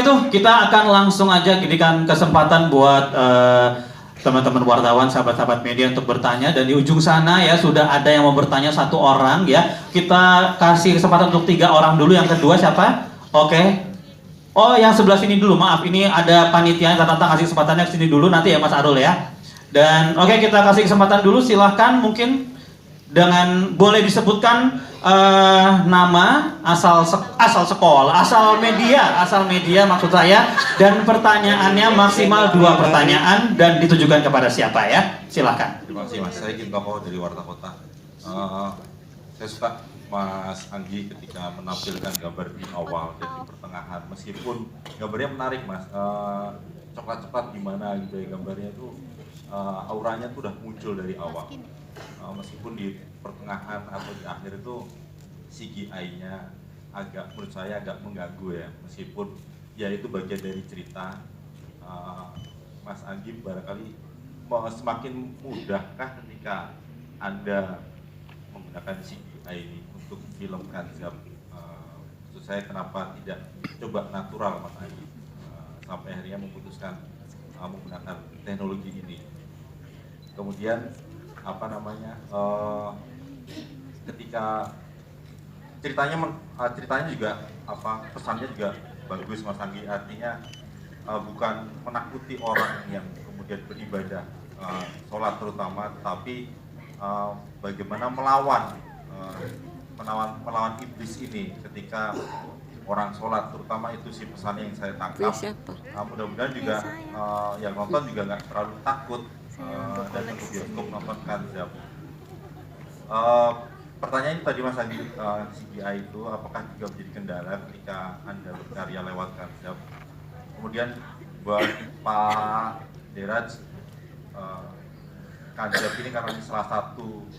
itu kita akan langsung aja berikan kesempatan buat teman-teman wartawan, sahabat-sahabat media untuk bertanya, dan di ujung sana ya sudah ada yang mau bertanya satu orang ya. Kita kasih kesempatan untuk 3 orang dulu. Yang kedua siapa? Oke. Oh, yang sebelah sini dulu. Maaf, ini ada panitia yang tata kasih kesempatannya ke sini dulu nanti ya Mas Arul ya. Dan oke, kita kasih kesempatan dulu, silahkan mungkin dengan boleh disebutkan nama, asal sekolah, asal media maksud saya, dan pertanyaannya maksimal 2 pertanyaan dan ditujukan kepada siapa ya, silakan. Terima kasih Mas, saya Gintoko dari Warta Kota. Saya suka Mas Anggi ketika menampilkan gambar di awal dan di pertengahan, meskipun gambarnya menarik Mas, coklat-coklat gimana gitu ya gambarnya itu, auranya tuh udah muncul dari awal. Meskipun di pertengahan atau di akhir itu CGI-nya menurut saya agak mengganggu ya, meskipun ya itu bagian dari cerita. Mas Anggi barangkali semakin mudahkah ketika Anda menggunakan CGI ini untuk film Kanjab? Maksud saya kenapa tidak coba natural Mas Anggi sampai akhirnya memutuskan menggunakan teknologi ini. Kemudian ketika ceritanya juga pesannya juga bagus Mas Anggi, artinya bukan menakuti orang yang kemudian beribadah sholat terutama, tapi bagaimana melawan iblis ini ketika orang sholat, terutama itu sih pesannya yang saya tangkap. Mudah-mudahan juga yang nonton juga nggak terlalu takut datang ke bioskop nonton Kanjab. Pertanyaan tadi Mas Anggi, CGI itu apakah juga menjadi kendala ketika Anda berkarya lewat Kanjab? Kemudian buat Pak Deraj, Kanjab ini karena salah satu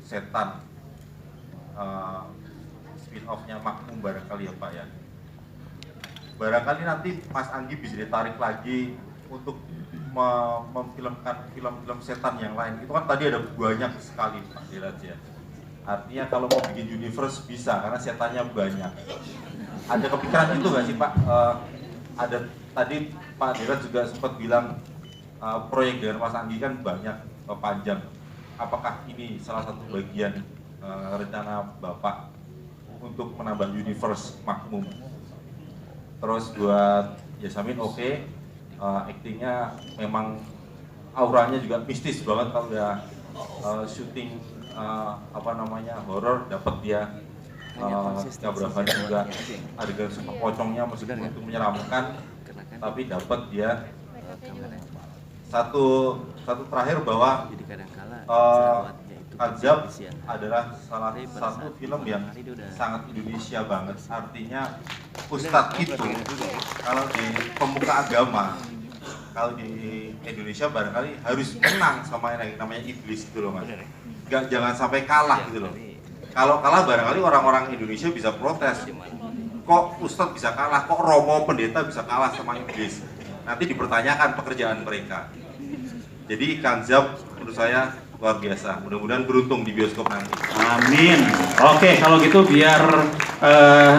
setan spin-off-nya Makmum barangkali ya Pak ya. Barangkali nanti Mas Anggi bisa ditarik lagi untuk memfilmkan film-film setan yang lain. Itu kan tadi ada banyak sekali Pak Deraj ya. Artinya kalau mau bikin universe bisa, karena setannya banyak. Ada kepikiran itu nggak sih Pak? Ada tadi Pak Deraj juga sempat bilang proyek dengan Mas Anggi kan banyak, panjang. Apakah ini salah satu bagian rencana Bapak untuk menambah universe Makmum? Terus buat Yasamin aktingnya memang auranya juga mistis banget kalau udah syuting horor, dapat dia Gabravan juga adegan suka pocongnya meskipun itu menyeramkan, tapi dapat dia satu terakhir bahwa Kanjab adalah salah satu film yang sangat Indonesia banget. Artinya Ustadz itu kalau di pemuka agama, kalau di Indonesia barangkali harus menang sama yang namanya iblis gitu loh Mas. Jangan sampai kalah gitu loh. Kalau kalah barangkali orang-orang Indonesia bisa protes. Kok Ustadz bisa kalah? Kok Romo pendeta bisa kalah sama iblis? Nanti dipertanyakan pekerjaan mereka. Jadi Kanjab menurut saya luar biasa. Mudah-mudahan beruntung di bioskop nanti. Amin. Oke, kalau gitu biar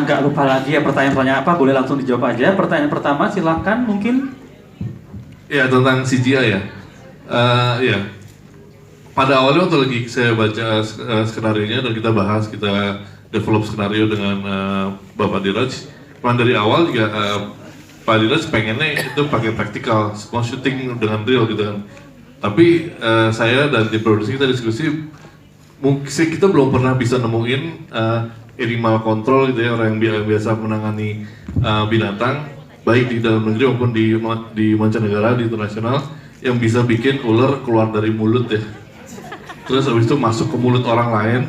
nggak lupa lagi ya pertanyaan-pertanyaan apa, boleh langsung dijawab aja. Pertanyaan pertama silahkan mungkin. Ya, tentang CGI ya. Ya. Pada awalnya waktu lagi saya baca skenario-nya dan kita bahas, kita develop skenario dengan Bapak Deraj. Memang dari awal juga Pak Deraj pengennya itu pakai praktikal, semua syuting dengan real gitu kan. Tapi saya dan tim produksi kita diskusi, mungkin kita belum pernah bisa nemuin animal control gitu ya, orang yang biasa menangani binatang baik di dalam negeri maupun di mancanegara, di internasional, yang bisa bikin ular keluar dari mulut ya. Terus habis itu masuk ke mulut orang lain,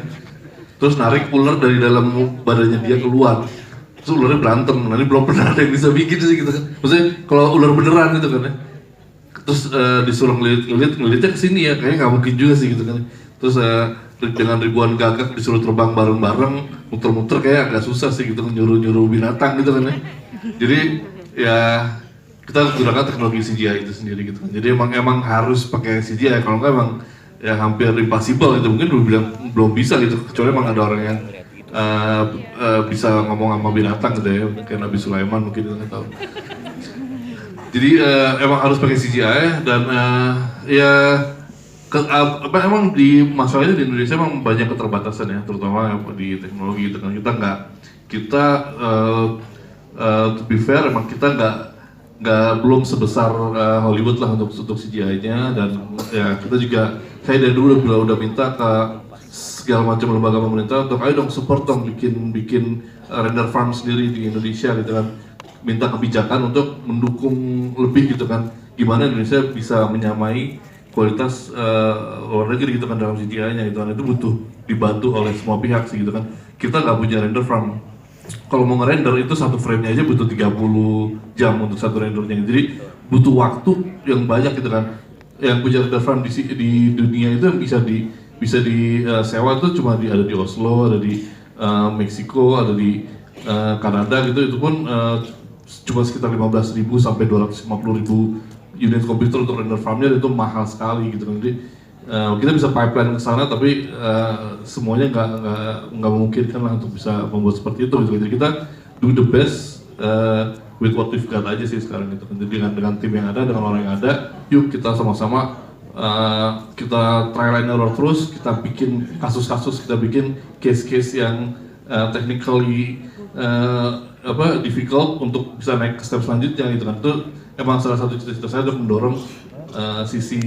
terus narik ular dari dalam badannya dia keluar. Terus ularnya berantem. Nanti belum pernah ada yang bisa bikin sih gitu kan. Maksudnya kalau ular beneran gitu kan ya. Terus disuruh ngelitnya ke sini ya, kayaknya nggak mungkin juga sih gitu kan. Terus dengan ribuan gagak disuruh terbang bareng-bareng, muter-muter kayak agak susah sih gitu, nyuruh binatang gitu kan ya. Jadi ya kita gunakan teknologi CGI itu sendiri gitu kan. Jadi emang harus pakai CGI, kalau nggak emang ya hampir impossible itu, mungkin belum bisa gitu, kecuali emang ada orang yang bisa ngomong sama binatang gitu ya, kayak Nabi Sulaiman mungkin, nggak tahu. Jadi emang harus pakai CGI dan emang di masalahnya di Indonesia emang banyak keterbatasan ya, terutama di teknologi gitu kan. Kita to be fair emang kita belum sebesar Hollywood lah untuk CGI-nya, dan ya kita juga, saya dari dulu udah minta ke segala macam lembaga pemerintah untuk ayo dong support dong bikin render farm sendiri di Indonesia gitu kan, minta kebijakan untuk mendukung lebih gitu kan, gimana Indonesia bisa menyamai kualitas luar negeri gitu kan dalam CGI-nya gitu kan. Itu butuh dibantu oleh semua pihak sih gitu kan. Kita nggak punya render farm. Kalau mau nge-render itu satu frame-nya aja butuh 30 jam untuk satu rendernya. Jadi butuh waktu yang banyak gitu kan. Yang punya render farm di dunia itu yang bisa disewa itu cuma ada di Oslo, ada di Meksiko, ada di Kanada gitu. Itu pun cuma sekitar 15.000 sampai 250.000 unit komputer untuk render farmnya, itu mahal sekali gitu kan. Jadi kita bisa pipeline ke sana, tapi semuanya nggak memungkinkan lah untuk bisa membuat seperti itu gitu. Jadi kita do the best with what we've got aja sih sekarang gitu kan. Jadi dengan tim yang ada, dengan orang yang ada, yuk kita sama-sama kita trial and error terus, kita bikin kasus-kasus, kita bikin case-case yang technically difficult untuk bisa naik ke step selanjutnya gitu kan. Itu emang salah satu cita-cita saya untuk mendorong sisi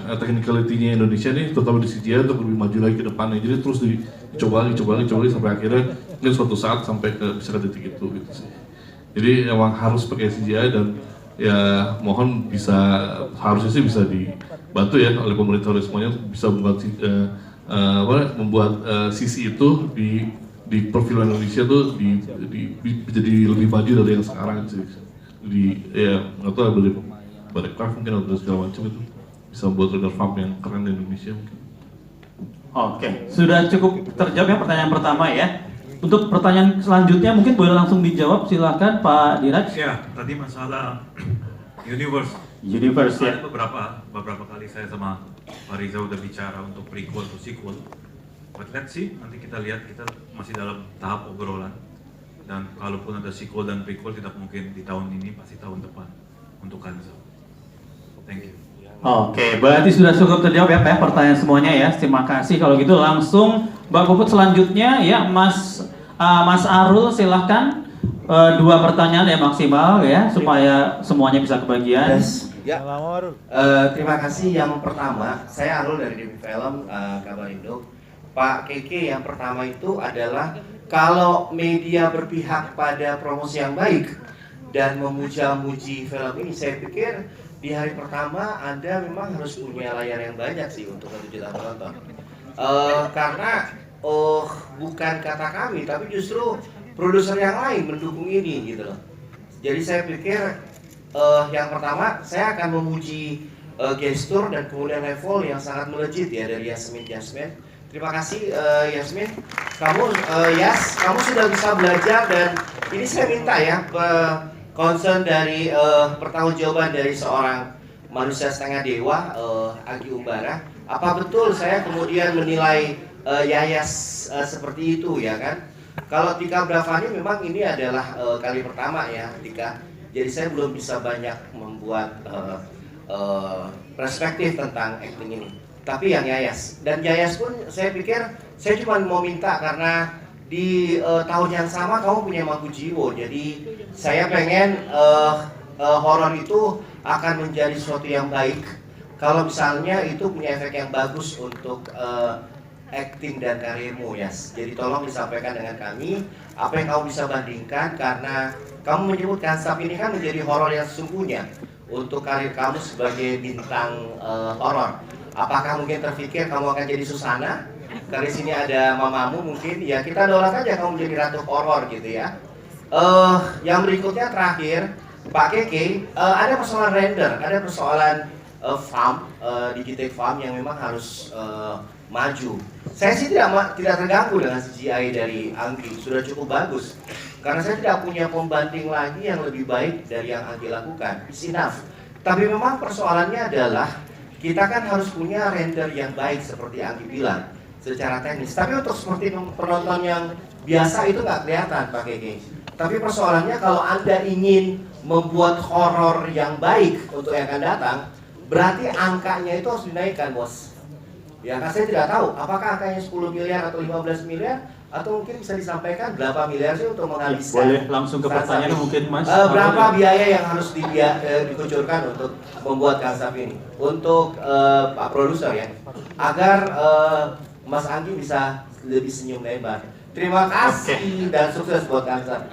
technicality-nya Indonesia nih, terutama di CGI untuk lebih maju lagi ke depannya. Jadi terus dicoba lagi sampai akhirnya ini suatu saat sampai bisa ke titik itu gitu sih. Jadi emang harus pakai CGI, dan ya mohon harusnya sih bisa dibantu ya oleh pemerintah, oleh semuanya bisa membuat sisi itu di perfilman Indonesia tuh jadi lebih maju dari yang sekarang sih. Nggak tahu dari Barekraf mungkin atau segala macam itu bisa membuat render farm yang keren di Indonesia mungkin. Oke, sudah cukup terjawab ya pertanyaan pertama ya. Untuk pertanyaan selanjutnya mungkin boleh langsung dijawab, silakan Pak Diraj. Ya, tadi masalah universe Ya. Ada beberapa kali saya sama Pak Riza udah bicara untuk prequel atau sequel. But let's see, nanti kita lihat, kita masih dalam tahap obrolan. Dan kalaupun ada sequel dan prequel tidak mungkin di tahun ini, pasti tahun depan untuk Hanzo. Thank you. Oke, berarti sudah cukup terjawab ya Pak ya, pertanyaan semuanya ya. Terima kasih. Kalau gitu langsung Mbak Puput selanjutnya ya, Mas Arul silahkan. 2 pertanyaan ya maksimal ya, supaya semuanya bisa kebagian. Yes. Ya. Terima kasih. Yang pertama, saya Arul dari DP Film Kabarindo. Pak Keke, yang pertama itu adalah kalau media berpihak pada promosi yang baik dan memuja-muji film ini, saya pikir di hari pertama Anda memang harus punya layar yang banyak sih untuk 1 juta penonton. Karena bukan kata kami, tapi justru produser yang lain mendukung ini gitu loh. Jadi saya pikir yang pertama saya akan memuji gestur dan kemudian level yang sangat melejit ya dari Yasmin. Terima kasih Yasmin. Kamu sudah bisa belajar, dan ini saya minta ya concern dari pertanggungjawaban dari seorang manusia setengah dewa, Agi Umbara. Apa betul saya kemudian menilai Yayas seperti itu ya kan? Kalau Tika Bravani memang ini adalah kali pertama ya Tika. Jadi saya belum bisa banyak membuat perspektif tentang acting ini. Tapi yang Yayas, dan Yayas pun saya pikir saya cuma mau minta karena di tahun yang sama kamu punya Magu Jiwo. Jadi saya pengen horor itu akan menjadi sesuatu yang baik kalau misalnya itu punya efek yang bagus untuk acting dan karirmu ya. Jadi tolong disampaikan dengan kami apa yang kamu bisa bandingkan, karena kamu menyebutkan Sap ini kan menjadi horor yang sesungguhnya untuk karir kamu sebagai bintang horor. Apakah mungkin terpikir kamu akan jadi Susana? Karena di sini ada mamamu mungkin, ya kita doakan aja kamu menjadi ratu horor gitu ya. Yang berikutnya terakhir, Pak Keke, ada persoalan render, ada persoalan farm, digital farm yang memang harus maju. Saya sih tidak terganggu dengan CGI dari Anggi, sudah cukup bagus. Karena saya tidak punya pembanding lagi yang lebih baik dari yang Anggi lakukan. It's enough. Tapi memang persoalannya adalah kita kan harus punya render yang baik seperti Anggi bilang. secara teknis. Tapi untuk seperti penonton yang biasa itu nggak kelihatan Pak Keke. Tapi persoalannya kalau Anda ingin membuat horor yang baik untuk yang akan datang, berarti angkanya itu harus dinaikkan, Bos. Ya kan saya tidak tahu apakah angkanya 10 miliar atau 15 miliar atau mungkin bisa disampaikan berapa miliar sih untuk menghabiskan. Boleh langsung ke pertanyaan mungkin Mas. Berapa biaya yang harus dikucurkan untuk membuat konsep ini? Untuk Pak Produser ya, agar Mas Anggi bisa lebih senyum lebar. Terima kasih dan sukses buat konsep.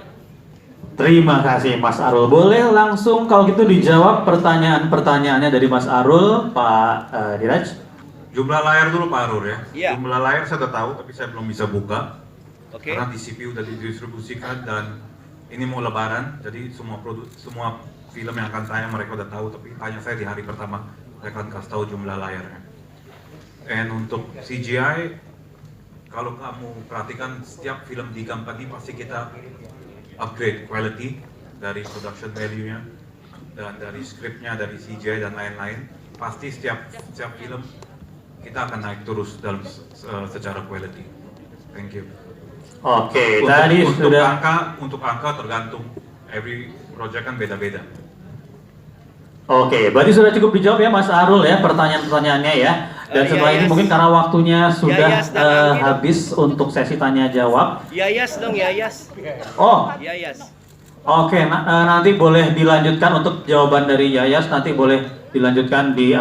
Terima kasih Mas Arul. Boleh langsung kalau gitu dijawab pertanyaan-pertanyaannya dari Mas Arul, Pak Diraj. Jumlah layar dulu Pak Arul ya. Iya. Jumlah layar saya sudah tahu tapi saya belum bisa buka. Oke. Karena di CPU sudah didistribusikan dan ini mau lebaran, jadi semua film yang akan tayang mereka udah tahu, tapi tanya saya di hari pertama, saya akan kasih tahu jumlah layarnya. Dan untuk CGI, kalau kamu perhatikan setiap film di company pasti kita upgrade quality dari production value-nya dan dari script-nya, dari CGI dan lain-lain. Pasti setiap film kita akan naik terus dalam secara quality. Thank you. Oke, tadi sudah. Untuk angka tergantung, every project kan beda-beda. Oke, berarti sudah cukup dijawab ya Mas Arul ya pertanyaan-pertanyaannya ya. Dan setelah ini mungkin karena waktunya sudah habis untuk sesi tanya jawab. Yayas dong, Yayas. Oh, Yayas. oke, nanti boleh dilanjutkan untuk jawaban dari Yayas, nanti boleh dilanjutkan di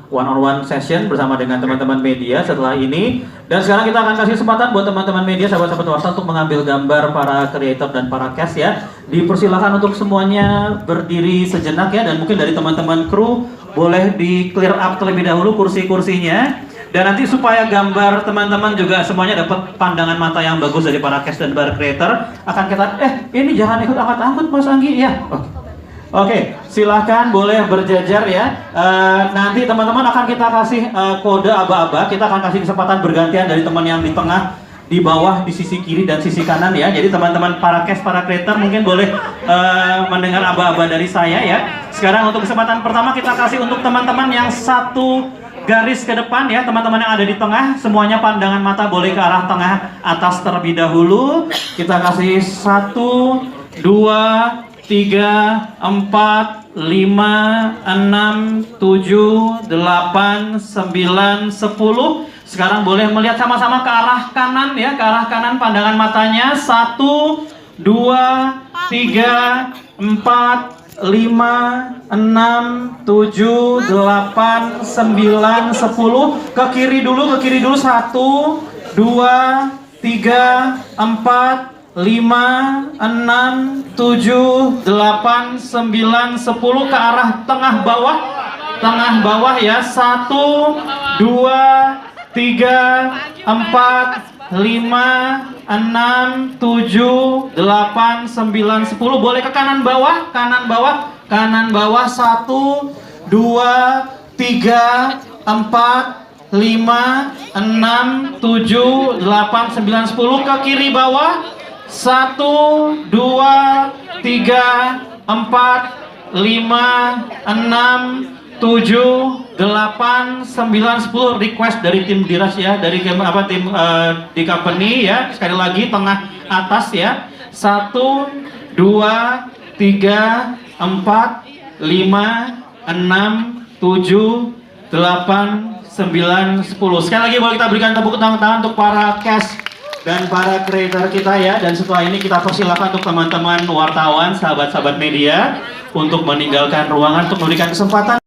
one-on-one session bersama dengan teman-teman media setelah ini. Dan sekarang kita akan kasih kesempatan buat teman-teman media, sahabat-sahabat warta untuk mengambil gambar para kreator dan para cast ya. Dipersilakan untuk semuanya berdiri sejenak ya, dan mungkin dari teman-teman kru boleh di clear up terlebih dahulu kursi-kursinya. Dan nanti supaya gambar teman-teman juga semuanya dapat pandangan mata yang bagus dari para cast dan para creator, akan kita ini jangan ikut angkat-angkut Mas Anggi ya. Oke, silahkan boleh berjajar ya. Nanti teman-teman akan kita kasih kode aba-aba. Kita akan kasih kesempatan bergantian dari teman yang di tengah, di bawah, di sisi kiri dan sisi kanan ya. Jadi teman-teman para cast, para creator mungkin boleh mendengar aba-aba dari saya ya. Sekarang untuk kesempatan pertama kita kasih untuk teman-teman yang satu garis ke depan ya, teman-teman yang ada di tengah, semuanya pandangan mata boleh ke arah tengah atas terlebih dahulu. Kita kasih 1, 2, 3, 4, 5, 6, 7, 8, 9, 10. Sekarang boleh melihat sama-sama ke arah kanan ya, ke arah kanan pandangan matanya. 1, 2, 3, 4, 5, 6, 7, 8, 9, 10. Ke kiri dulu 1, 2, 3, 4, 5, 6, 7, 8, 9, 10 ke arah tengah bawah ya. 1, 2, 3, 4, 5, 6, 7, 8, 9, 10. Boleh ke kanan bawah 1, 2, 3, 4, 5, 6, 7, 8, 9, 10. Ke kiri bawah 1, 2, 3, 4, 5, 6, 7, 8, 9, 10. Request dari tim Diras ya, dari tim di company ya. Sekali lagi tengah atas ya. 1, 2, 3, 4, 5, 6, 7, 8, 9, 10. Sekali lagi boleh kita berikan tepuk tangan untuk para cast dan para creator kita ya. Dan setelah ini kita persilakan untuk teman-teman wartawan, sahabat-sahabat media untuk meninggalkan ruangan untuk memberikan kesempatan